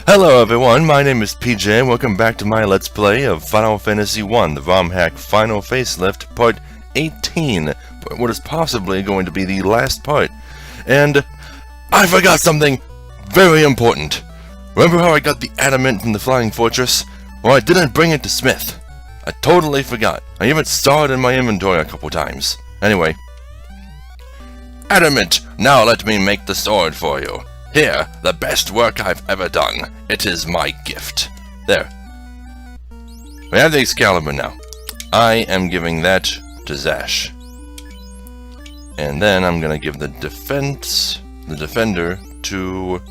Hello everyone, my name is PJ and welcome back to my Let's Play of Final Fantasy I, the ROM hack Final Facelift, Part 18, what is possibly going to be the last part. And I forgot something very important. Remember how I got the adamant from the Flying Fortress? Well, I didn't bring it to Smith. I totally forgot. I even saw it in my inventory a couple times. Anyway. Adamant, now let me make the sword for you. Here, the best work I've ever done. It is my gift. There. We have the Excalibur now. I am giving that to Zash. And then I'm gonna give the defender to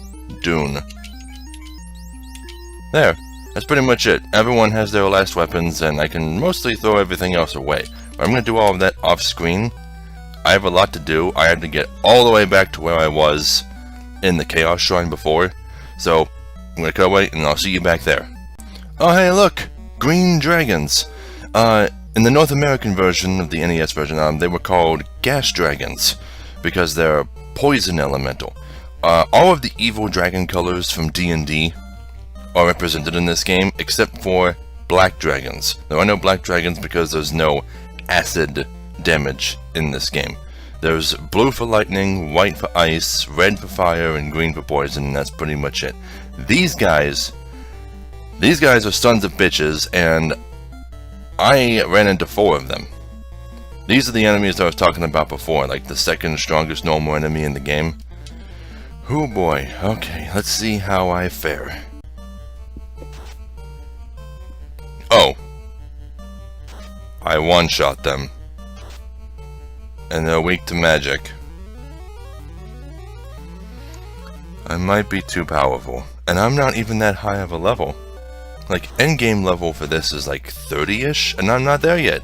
Dune. There. That's pretty much it. Everyone has their last weapons, and I can mostly throw everything else away. But I'm gonna do all of that off screen. I have a lot to do. I had to get all the way back to where I was in the Chaos Shrine before, so I'm gonna cut away and I'll see you back there. Oh hey look! Green dragons! In the North American version of the NES version, they were called gas dragons, because they're poison elemental. All of the evil dragon colors from D&D are represented in this game, except for black dragons. There are no black dragons because there's no acid damage in this game. There's blue for lightning, white for ice, red for fire, and green for poison, and that's pretty much it. These guys are sons of bitches, and I ran into 4 of them. These are the enemies I was talking about before, like the second strongest normal enemy in the game. Oh boy, okay, let's see how I fare. Oh. I one-shot them. And they're weak to magic. I might be too powerful. And I'm not even that high of a level. Like, endgame level for this is like 30-ish, and I'm not there yet.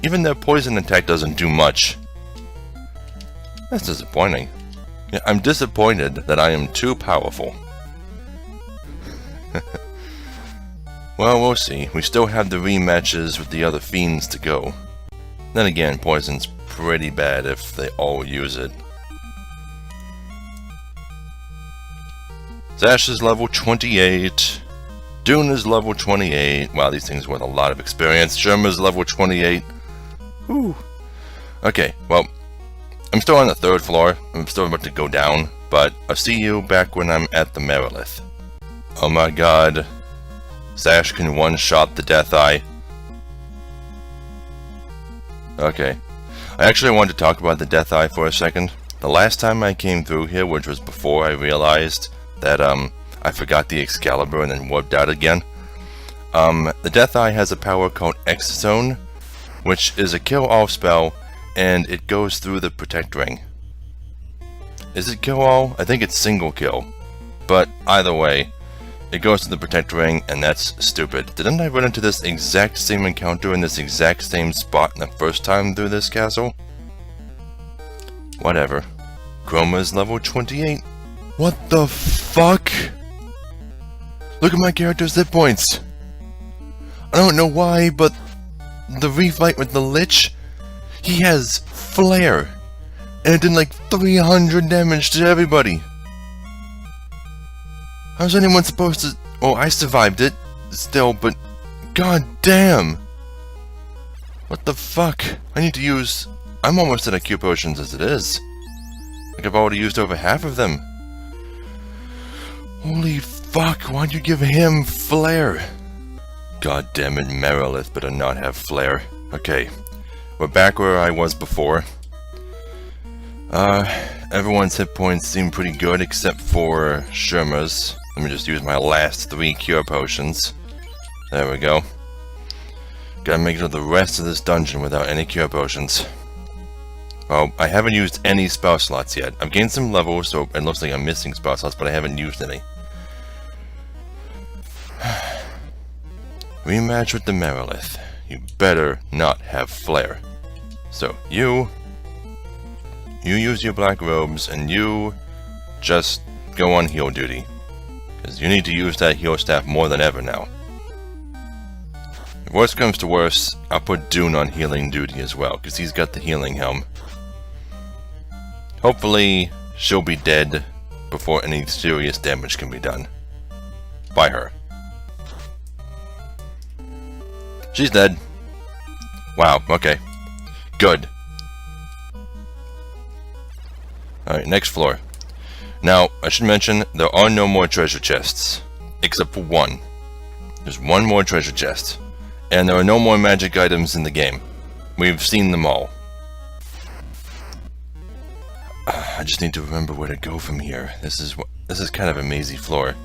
Even their poison attack doesn't do much. That's disappointing. Yeah, I'm disappointed that I am too powerful. Well, we'll see. We still have the rematches with the other fiends to go. Then again, poison's pretty bad if they all use it. Zash is level 28. Dune is level 28. Wow, these things worth a lot of experience. Sherma's level 28. Whew. Okay, well, I'm still on the 3rd floor. I'm still about to go down, but I'll see you back when I'm at the Merilith. Oh my god. Zash can one-shot the Death Eye. Okay. I actually wanted to talk about the Death Eye for a second. The last time I came through here, which was before I realized that, I forgot the Excalibur and then warped out again. The Death Eye has a power called X-Zone, which is a kill-all spell, and it goes through the Protect Ring. Is it kill-all? I think it's single kill. But, either way, it goes to the Protect Ring, and that's stupid. Didn't I run into this exact same encounter in this exact same spot the first time through this castle? Whatever. Chroma's level 28. What the fuck? Look at my character's hit points. I don't know why, but the refight with the Lich, he has Flare, and it did like 300 damage to everybody. How's anyone supposed to... Oh, I survived it, still, but... God damn! What the fuck? I need to use... I'm almost out of Q potions as it is. Like I've already used over half of them. Holy fuck, why'd you give him Flare? God damn it, Merilith better not have Flare. Okay, we're back where I was before. Everyone's hit points seem pretty good except for Sherma's. Let me just use my last 3 cure potions. There we go. Gotta make it to the rest of this dungeon without any cure potions. Well, I haven't used any spell slots yet. I've gained some levels, so it looks like I'm missing spell slots, but I haven't used any. Rematch with the Merilith. You better not have Flare. So, you use your black robes, and you just go on heal duty. Because you need to use that heal staff more than ever now. If worse comes to worse, I'll put Dune on healing duty as well, because he's got the healing helm. Hopefully, she'll be dead before any serious damage can be done. by her. She's dead. Wow, okay. Good. Alright, next floor. Now, I should mention, there are no more treasure chests. Except for one. There's one more treasure chest. And there are no more magic items in the game. We've seen them all. I just need to remember where to go from here. This is kind of a mazy floor.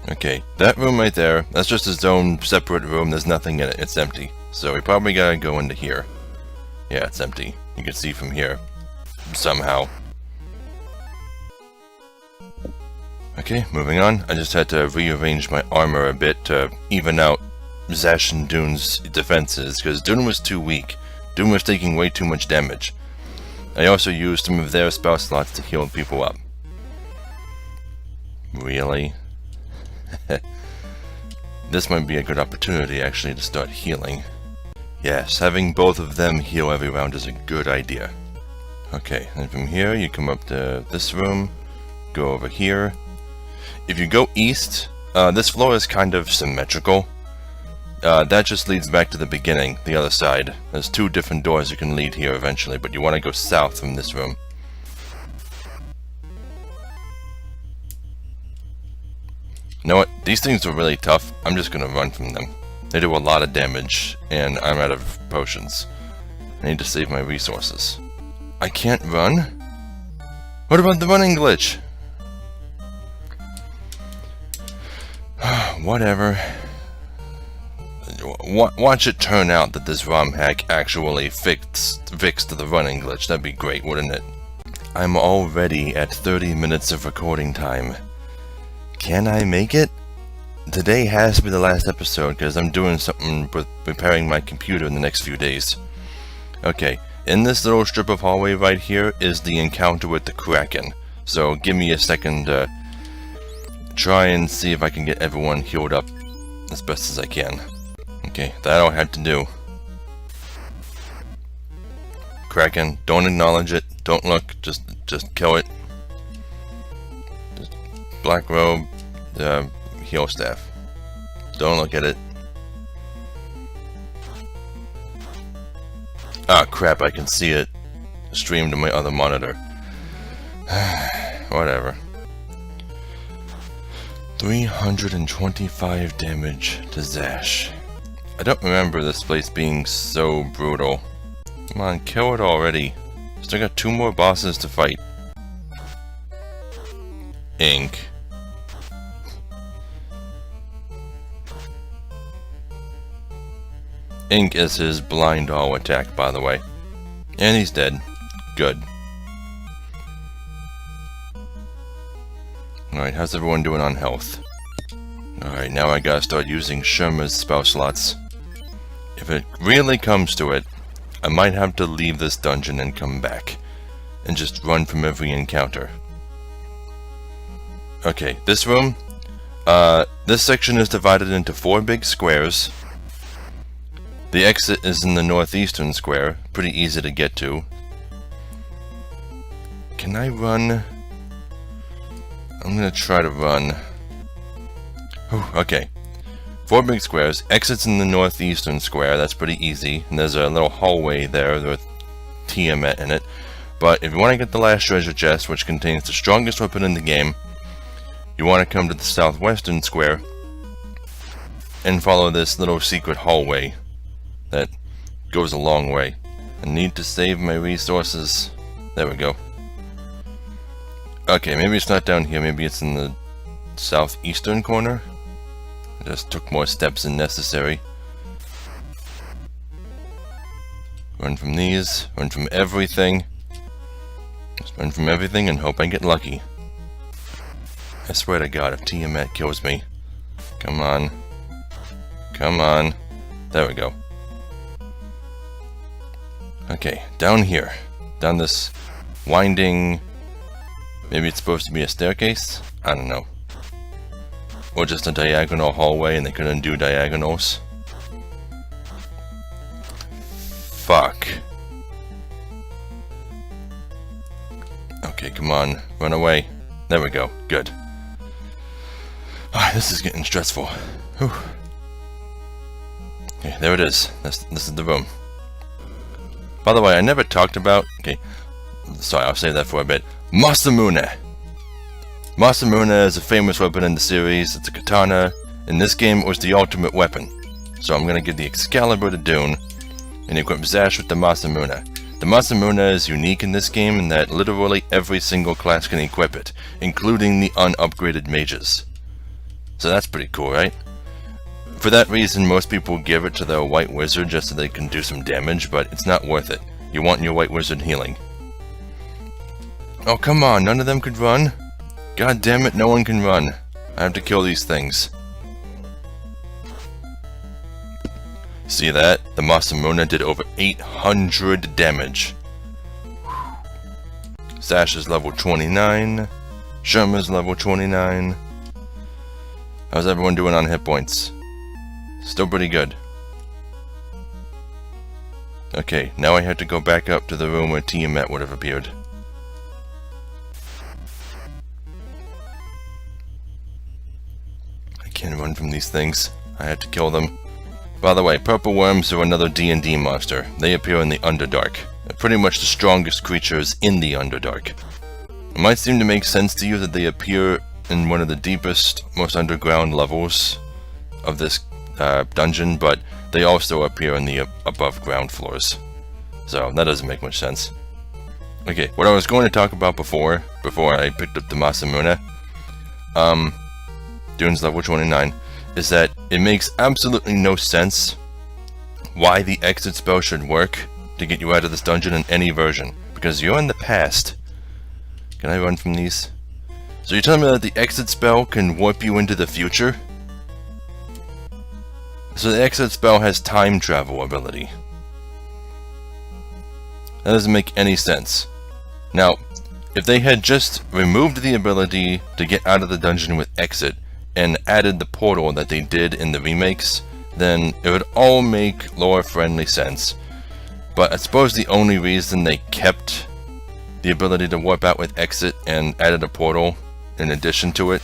Okay, that room right there, that's just its own separate room. There's nothing in it. It's empty. So we probably gotta go into here. Yeah, it's empty. You can see from here. Somehow. Okay, moving on. I just had to rearrange my armor a bit to even out Zash and Dune's defenses, because Dune was too weak. Dune was taking way too much damage. I also used some of their spell slots to heal people up. Really? This might be a good opportunity actually to start healing. Yes, having both of them heal every round is a good idea. Okay, and from here you come up to this room, go over here. If you go east, this floor is kind of symmetrical. That just leads back to the beginning, the other side. There's two different doors you can lead here eventually, but you want to go south from this room. You know what? These things are really tough. I'm just gonna run from them. They do a lot of damage, and I'm out of potions. I need to save my resources. I can't run? What about the running glitch? Whatever. Watch it turn out that this ROM hack actually fixed the running glitch. That'd be great, wouldn't it? I'm already at 30 minutes of recording time. Can I make it? Today has to be the last episode because I'm doing something with repairing my computer in the next few days. Okay, in this little strip of hallway right here is the encounter with the Kraken. So give me a second to try and see if I can get everyone healed up as best as I can. Okay, that all I had to do. Kraken, don't acknowledge it, don't look, just kill it. Just black robe, heal staff. Don't look at it. Ah crap, I can see it streamed to my other monitor. Whatever. 325 damage to Zash. I don't remember this place being so brutal. Come on, kill it already. Still got 2 more bosses to fight. Ink. Ink is his blind all attack, by the way. And he's dead. Good. Alright, how's everyone doing on health? Alright, now I gotta start using Sherma's spell slots. If it really comes to it, I might have to leave this dungeon and come back. And just run from every encounter. Okay, this room. This section is divided into 4 big squares. The exit is in the northeastern square. Pretty easy to get to. Can I run? I'm gonna try to run. Whew, okay. 4 big squares. Exits in the northeastern square. That's pretty easy. And there's a little hallway there with Tiamat in it. But if you want to get the last treasure chest, which contains the strongest weapon in the game, you want to come to the southwestern square and follow this little secret hallway that goes a long way. I need to save my resources. There we go. Okay, maybe it's not down here. Maybe it's in the southeastern corner. I just took more steps than necessary. Run from these. Run from everything. Just run from everything and hope I get lucky. I swear to God, if Tiamat kills me. Come on. Come on. There we go. Okay, down here. Down this winding... Maybe it's supposed to be a staircase? I don't know. Or just a diagonal hallway and they couldn't do diagonals. Fuck. Okay, come on. Run away. There we go. Good. This is getting stressful. Whew. Okay, there it is. This is the room. By the way, I never talked about... Okay, sorry, I'll save that for a bit. Masamune! Masamune is a famous weapon in the series. It's a katana. In this game, it was the ultimate weapon. So I'm going to give the Excalibur to Dune and equip Zash with the Masamune. The Masamune is unique in this game in that literally every single class can equip it, including the unupgraded mages. So that's pretty cool, right? For that reason, most people give it to their white wizard just so they can do some damage, but it's not worth it. You want your white wizard healing. Oh, come on, none of them could run? God damn it, no one can run. I have to kill these things. See that? The Masamune did over 800 damage. Sash is level 29. Sherma's level 29. How's everyone doing on hit points? Still pretty good. Okay, now I have to go back up to the room where Tiamat would have appeared. I can't run from these things. I had to kill them. By the way, purple worms are another D&D monster. They appear in the Underdark. They're pretty much the strongest creatures in the Underdark. It might seem to make sense to you that they appear in one of the deepest, most underground levels of this dungeon, but they also appear in the above ground floors. So that doesn't make much sense. Okay, what I was going to talk about before I picked up the Masamune, Dune's level 29, is that it makes absolutely no sense why the exit spell should work to get you out of this dungeon in any version, because you're in the past. Can I run from these? So you're telling me that the exit spell can warp you into the future? So the exit spell has time travel ability. That doesn't make any sense. Now, if they had just removed the ability to get out of the dungeon with exit and added the portal that they did in the remakes, then it would all make lore-friendly sense. But I suppose the only reason they kept the ability to warp out with exit and added a portal in addition to it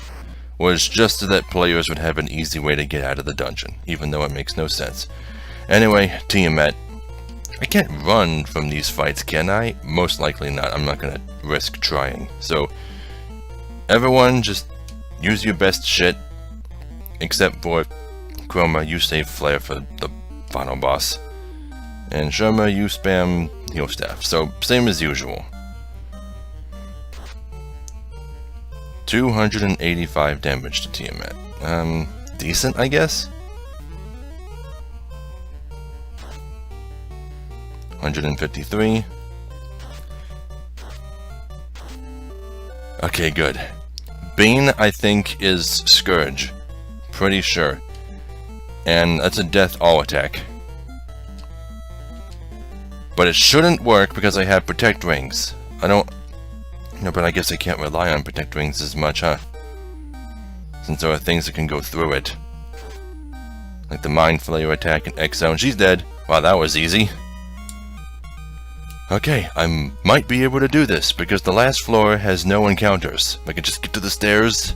was just so that players would have an easy way to get out of the dungeon, even though it makes no sense. Anyway, Tiamat. I can't run from these fights, can I? Most likely not. I'm not gonna risk trying. So, everyone just use your best shit, except for Chroma, you save Flare for the final boss. And Sherma, you spam heal staff. So, same as usual. 285 damage to Tiamat. Decent, I guess? 153. Okay, good. Bane, I think, is Scourge. Pretty sure. And that's a death all attack. But it shouldn't work because I have Protect Rings. I don't... No, but I guess I can't rely on Protect Rings as much, huh? Since there are things that can go through it. Like the Mind Flayer attack and X-Zone. She's dead. Wow, that was easy. Okay, I might be able to do this, because the last floor has no encounters. I can just get to the stairs.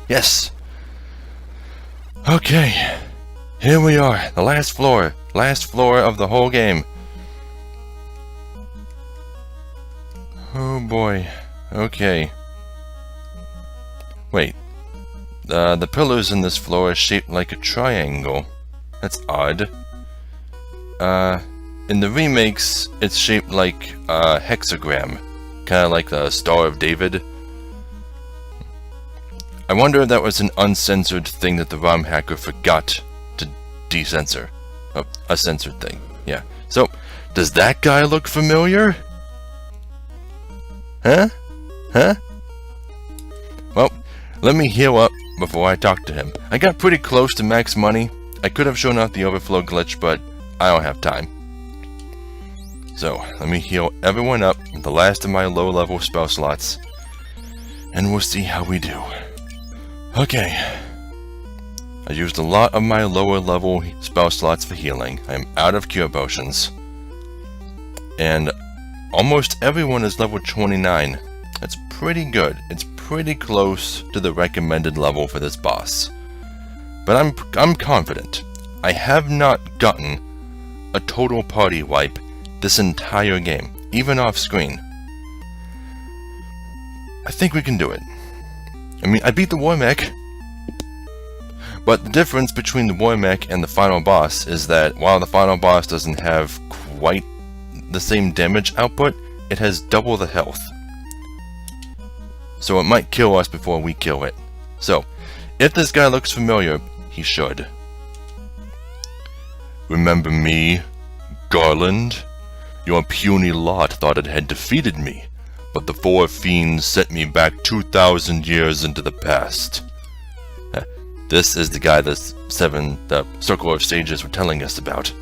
Yes! Okay. Here we are. The last floor. Last floor of the whole game. Oh boy. Okay. Wait. The pillars in this floor are shaped like a triangle. That's odd. In the remakes, it's shaped like a hexagram. Kinda like the Star of David. I wonder if that was an uncensored thing that the ROM hacker forgot to decensor. Oh, a censored thing. Yeah. So, does that guy look familiar? Huh? Huh? Well, let me heal up before I talk to him. I got pretty close to max money. I could have shown off the overflow glitch, but I don't have time. So, let me heal everyone up with the last of my low-level spell slots, and we'll see how we do. Okay. I used a lot of my lower-level spell slots for healing. I am out of cure potions. And almost everyone is level 29. That's pretty good. It's pretty close to the recommended level for this boss. But I'm confident. I have not gotten a total party wipe this entire game, even off screen. I think we can do it. I mean, I beat the War Mech. But the difference between the War Mech and the final boss is that while the final boss doesn't have quite the same damage output, it has double the health. So it might kill us before we kill it. So, if this guy looks familiar, he should. Remember me, Garland? Your puny lot thought it had defeated me, but the four fiends sent me back 2,000 years into the past. This is the guy the Circle of Sages were telling us about.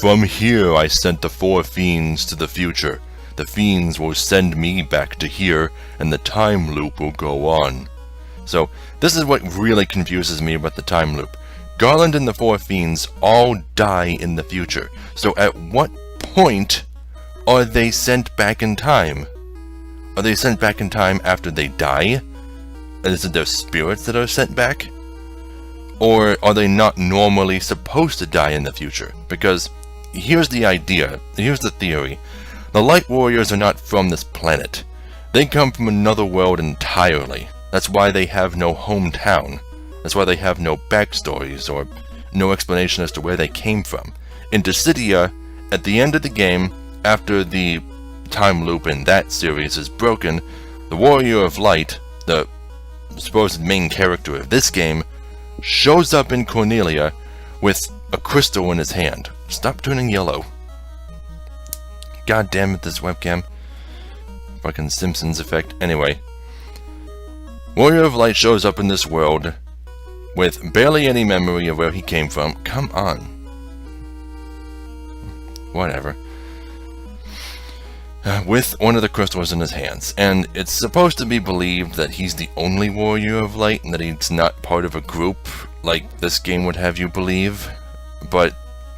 From here I sent the four fiends to the future. The fiends will send me back to here, and the time loop will go on. So, this is what really confuses me about the time loop. Garland and the four fiends all die in the future. So at what point are they sent back in time? Are they sent back in time after they die? Is it their spirits that are sent back? Or are they not normally supposed to die in the future? Because here's the idea, here's the theory. The Light Warriors are not from this planet. They come from another world entirely. That's why they have no hometown. That's why they have no backstories or no explanation as to where they came from. In Dissidia, at the end of the game, after the time loop in that series is broken, the Warrior of Light, the supposed main character of this game, shows up in Cornelia with a crystal in his hand. Stop turning yellow. God damn it, this webcam. Fucking Simpsons effect. Anyway. Warrior of Light shows up in this world with barely any memory of where he came from. Come on. Whatever. With one of the crystals in his hands. And it's supposed to be believed that he's the only Warrior of Light and that he's not part of a group like this game would have you believe. But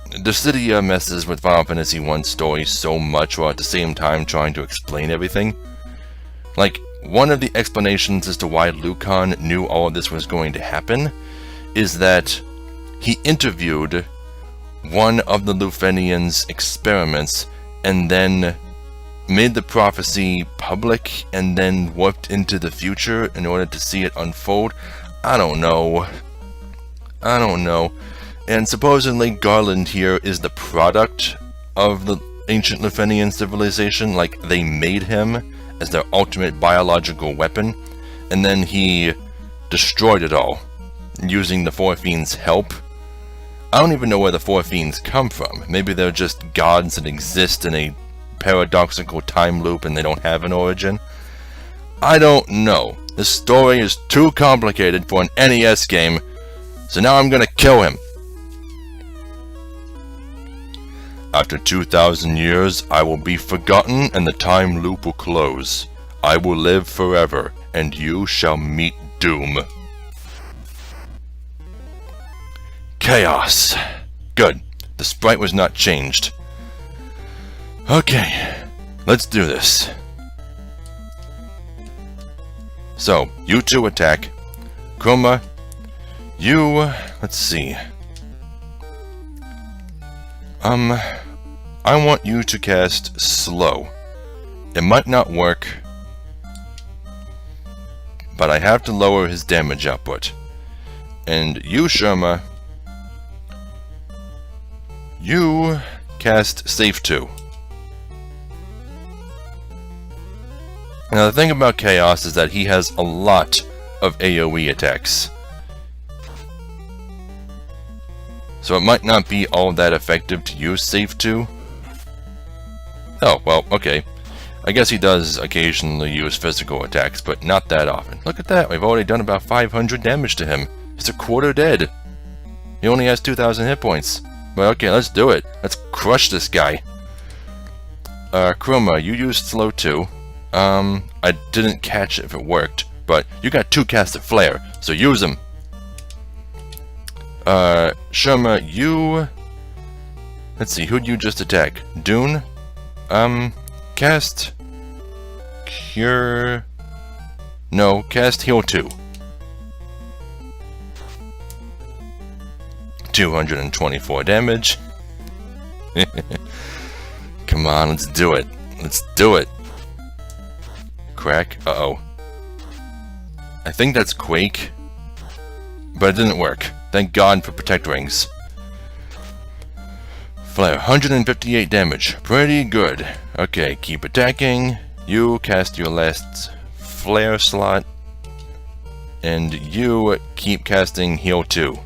Dissidia messes with Final Fantasy 1's story so much while at the same time trying to explain everything. Like, one of the explanations as to why Lucan knew all of this was going to happen is that he interviewed one of the Lufenians' experiments and then made the prophecy public and then warped into the future in order to see it unfold. I don't know. And supposedly Garland here is the product of the ancient Lufenian civilization, like they made him as their ultimate biological weapon, and then he destroyed it all, using the Four Fiends' help. I don't even know where the Four Fiends come from. Maybe they're just gods that exist in a paradoxical time loop and they don't have an origin. I don't know. This story is too complicated for an NES game, so now I'm gonna kill him. After 2,000 years, I will be forgotten and the time loop will close. I will live forever, and you shall meet doom. Chaos. Good. The sprite was not changed. Okay, let's do this. So, you two attack. Chroma, you... let's see. I want you to cast Slow. It might not work, but I have to lower his damage output. And you, Sherma, you cast Save 2. Now the thing about Chaos is that he has a lot of AoE attacks. So it might not be all that effective to use Save 2. Oh, well, okay. I guess he does occasionally use physical attacks, but not that often. Look at that, we've already done about 500 damage to him. He's a quarter dead. He only has 2,000 hit points. But okay, let's do it. Let's crush this guy. Chroma, you used Slow 2. I didn't catch if it worked, but you got 2 casts of Flare, so use them. Sherma, you... let's see, who'd you just attack? Dune? Cast... Cure... No, cast heal 2. 224 damage. Come on, let's do it. Let's do it. Crack. Uh-oh. I think that's Quake. But it didn't work. Thank God for Protect Rings. Flare. 158 damage. Pretty good. Okay, keep attacking. You cast your last Flare slot. And you keep casting Heal 2.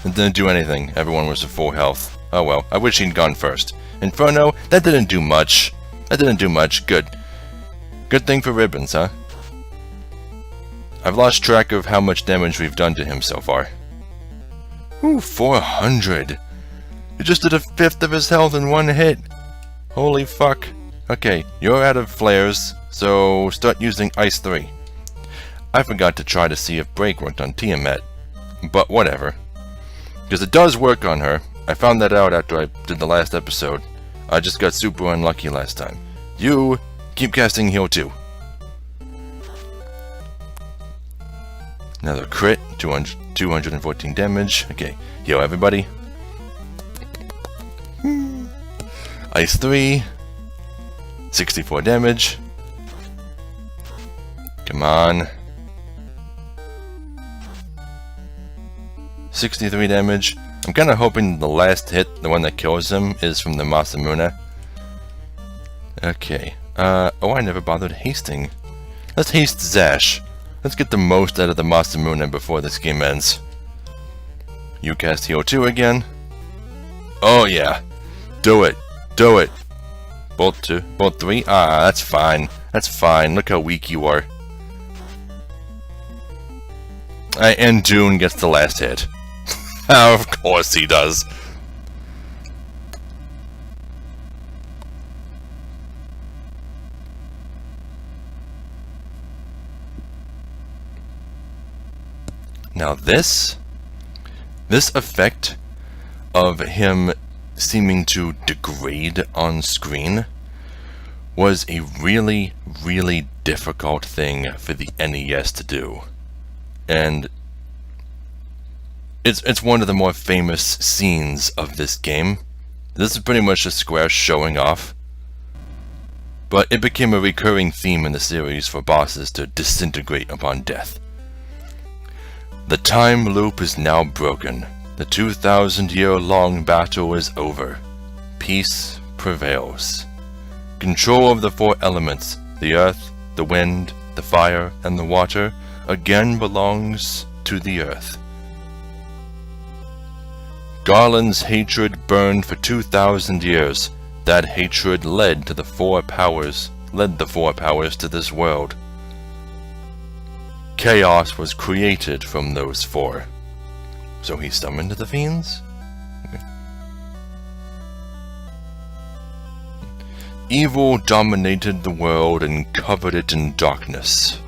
It didn't do anything. Everyone was at full health. Oh well, I wish he'd gone first. Inferno, that didn't do much. That didn't do much. Good. Good thing for ribbons, huh? I've lost track of how much damage we've done to him so far. Ooh, 400. You just did a fifth of his health in one hit. Holy fuck. Okay, you're out of flares, so start using Ice 3. I forgot to try to see if Break worked on Tiamat, but whatever. Because it does work on her. I found that out after I did the last episode. I just got super unlucky last time. You keep casting Heal 2. Another crit, 214 damage. Okay, heal everybody. Ice 3. 64 damage. Come on. 63 damage. I'm kind of hoping the last hit, the one that kills him, is from the Masamune. Okay. Oh, I never bothered hasting. Let's haste Zash. Let's get the most out of the Masamune before this game ends. You cast Heal 2 again. Oh yeah. Do it. Do it. Bolt 2. Bolt 3. Ah, that's fine. That's fine. Look how weak you are. And Dune gets the last hit. Of course he does. Now this effect of him seeming to degrade on screen was a really, really difficult thing for the NES to do. And it's one of the more famous scenes of this game. This is pretty much a Square showing off. But it became a recurring theme in the series for bosses to disintegrate upon death. The time loop is now broken. The 2,000-year-long battle is over. Peace prevails. Control of the four elements, the earth, the wind, the fire, and the water, again belongs to the earth. Garland's hatred burned for 2,000 years. That hatred led the four powers to this world. Chaos was created from those four. So he summoned the fiends? Okay. Evil dominated the world and covered it in darkness.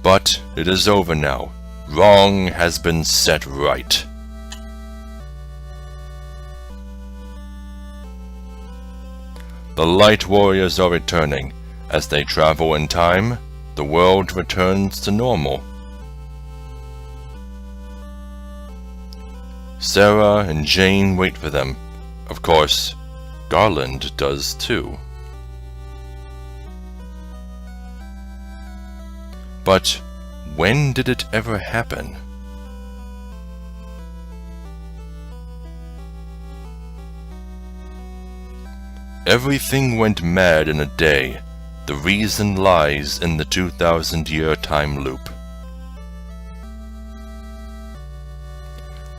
But it is over now. Wrong has been set right. The Light Warriors are returning. As they travel in time, the world returns to normal. Sarah and Jane wait for them. Of course, Garland does too. But when did it ever happen? Everything went mad in a day. The reason lies in the 2,000-year time loop.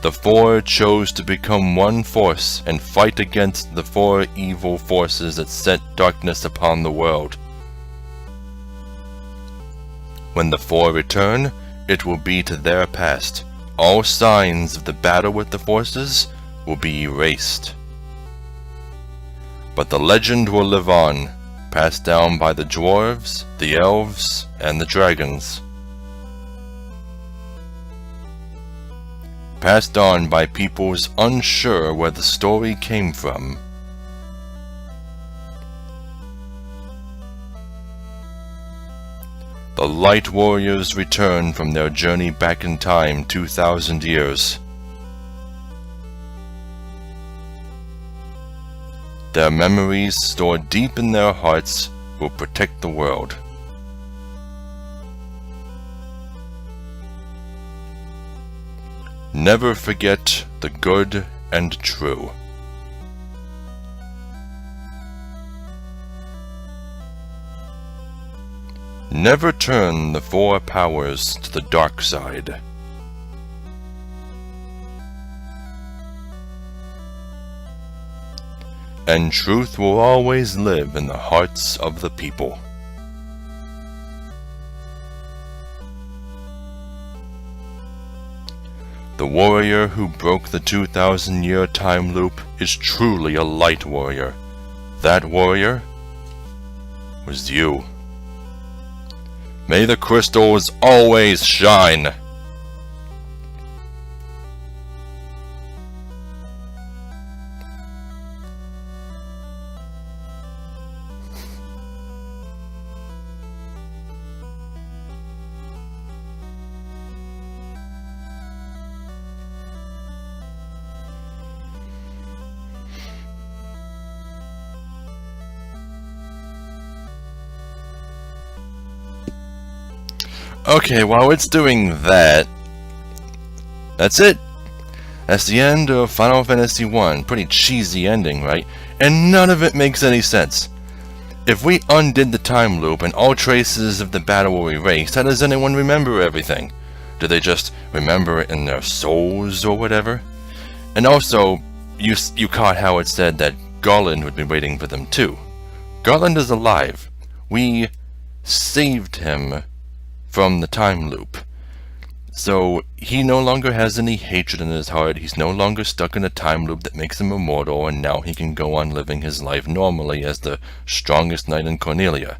The four chose to become one force and fight against the four evil forces that set darkness upon the world. When the four return, it will be to their past. All signs of the battle with the forces will be erased. But the legend will live on, passed down by the dwarves, the elves, and the dragons. passed on by peoples unsure where the story came from. The Light Warriors return from their journey back in time 2,000 years. Their memories stored deep in their hearts will protect the world. Never forget the good and true. Never turn the four powers to the dark side. And truth will always live in the hearts of the people. The warrior who broke the 2,000-year time loop is truly a light warrior. That warrior was you. May the crystals always shine! Okay, while it's doing that, that's it. That's the end of Final Fantasy I. Pretty cheesy ending, right? And none of it makes any sense. If we undid the time loop and all traces of the battle were erased, how does anyone remember everything? Do they just remember it in their souls or whatever? And also, you caught how it said that Garland would be waiting for them too. Garland is alive. We saved him from the time loop. So he no longer has any hatred in his heart. He's no longer stuck in a time loop that makes him immortal, and now he can go on living his life normally as the strongest knight in Cornelia.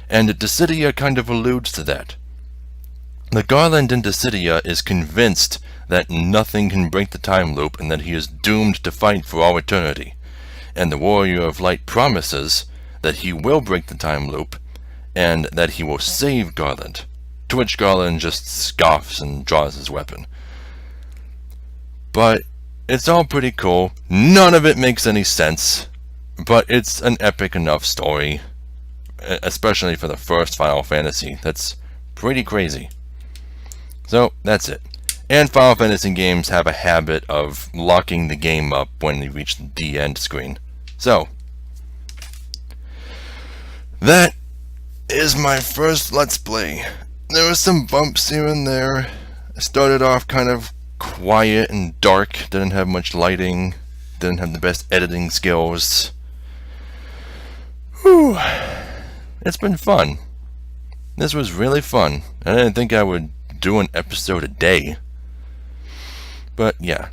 And Dissidia kind of alludes to that. The Garland in Dissidia is convinced that nothing can break the time loop and that he is doomed to fight for all eternity. And the Warrior of Light promises that he will break the time loop and that he will save Garland, to which Garland just scoffs and draws his weapon. But it's all pretty cool. None of it makes any sense, but it's an epic enough story, especially for the first Final Fantasy. That's pretty crazy. So, that's it. And Final Fantasy games have a habit of locking the game up when they reach the end screen. So, that is my first Let's Play. There were some bumps here and there. I started off kind of quiet and dark, didn't have much lighting, didn't have the best editing skills. Whew. It's been fun. This was really fun. I didn't think I would do an episode a day. But yeah.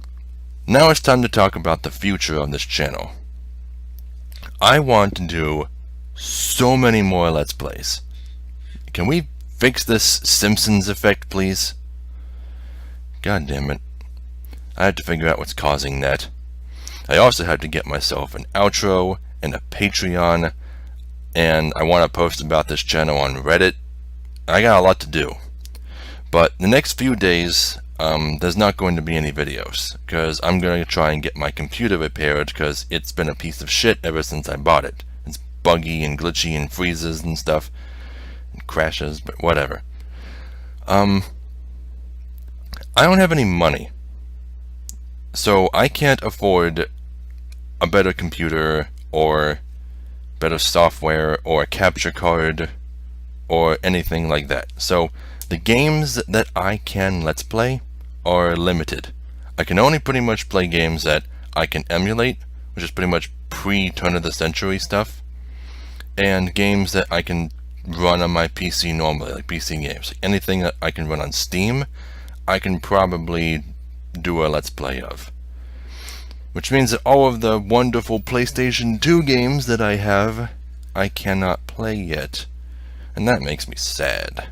Now it's time to talk about the future of this channel. I want to do so many more Let's Plays. Can we fix this Simpsons effect, please? God damn it. I had to figure out what's causing that. I also had to get myself an outro and a Patreon, and I want to post about this channel on Reddit. I got a lot to do. But the next few days, there's not going to be any videos, because I'm going to try and get my computer repaired, because it's been a piece of shit ever since I bought it. It's buggy and glitchy and freezes and stuff, and crashes, but whatever. I don't have any money, so I can't afford a better computer, or better software, or a capture card, or anything like that. So the games that I can Let's Play are limited. I can only pretty much play games that I can emulate, which is pretty much pre-turn of the century stuff, and games that I can run on my PC normally, like PC games. Like anything that I can run on Steam, I can probably do a Let's Play of. Which means that all of the wonderful PlayStation 2 games that I have, I cannot play yet. And that makes me sad.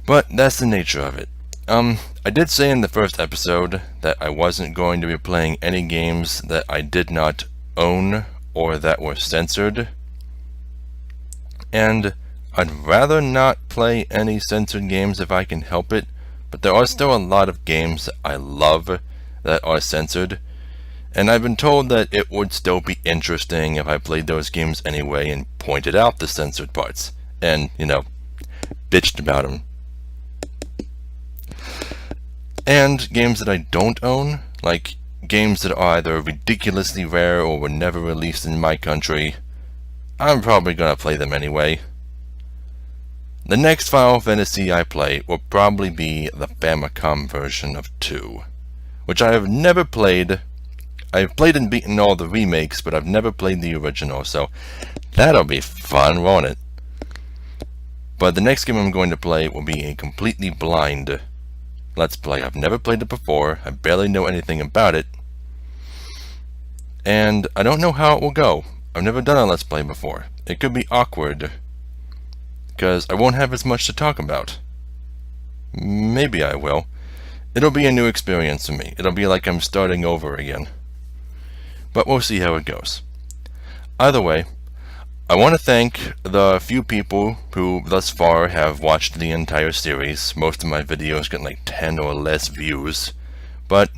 But that's the nature of it. I did say in the first episode that I wasn't going to be playing any games that I did not own or that were censored. And I'd rather not play any censored games if I can help it, but there are still a lot of games that I love that are censored. And I've been told that it would still be interesting if I played those games anyway and pointed out the censored parts. And, bitched about them. And games that I don't own, like games that are either ridiculously rare or were never released in my country, I'm probably gonna play them anyway. The next Final Fantasy I play will probably be the Famicom version of 2, which I have never played. I've played and beaten all the remakes, but I've never played the original, so that'll be fun, won't it? But the next game I'm going to play will be a completely blind Let's Play. I've never played it before, I barely know anything about it, and I don't know how it will go. I've never done a Let's Play before. It could be awkward, because I won't have as much to talk about. Maybe I will. It'll be a new experience for me. It'll be like I'm starting over again. But we'll see how it goes. Either way, I want to thank the few people who thus far have watched the entire series. Most of my videos get like 10 or less views, but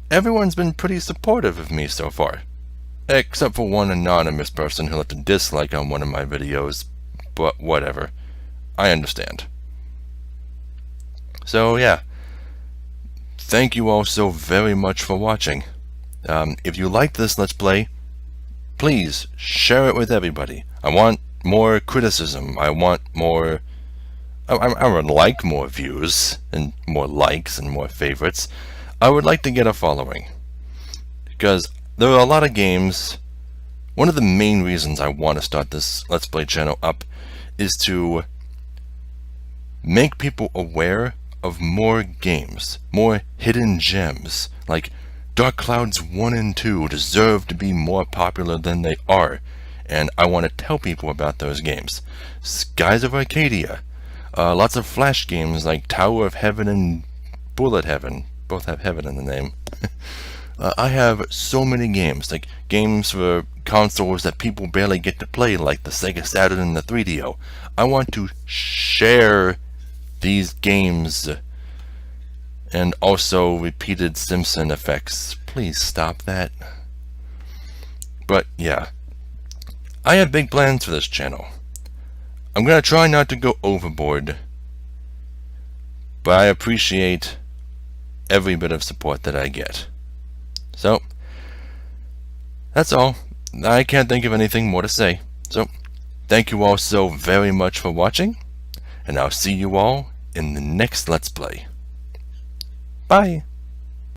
everyone's been pretty supportive of me so far. Except for one anonymous person who left a dislike on one of my videos, but whatever. I understand. So yeah, thank you all so very much for watching. If you liked this Let's Play, please share it with everybody. I want more criticism. I want more... I would like more views, and more likes, and more favorites. I would like to get a following, because there are a lot of games. One of the main reasons I want to start this Let's Play channel up is to make people aware of more games, more hidden gems, like Dark Clouds 1 and 2 deserve to be more popular than they are, and I want to tell people about those games. Skies of Arcadia, lots of Flash games like Tower of Heaven and Bullet Heaven, both have heaven in the name. I have so many games, like games for consoles that people barely get to play, like the Sega Saturn and the 3DO. I want to share these games. And also repeated Simpson effects. Please stop that. But yeah, I have big plans for this channel. I'm gonna try not to go overboard, but I appreciate every bit of support that I get. So, that's all. I can't think of anything more to say. So, thank you all so very much for watching, and I'll see you all in the next Let's Play. Bye!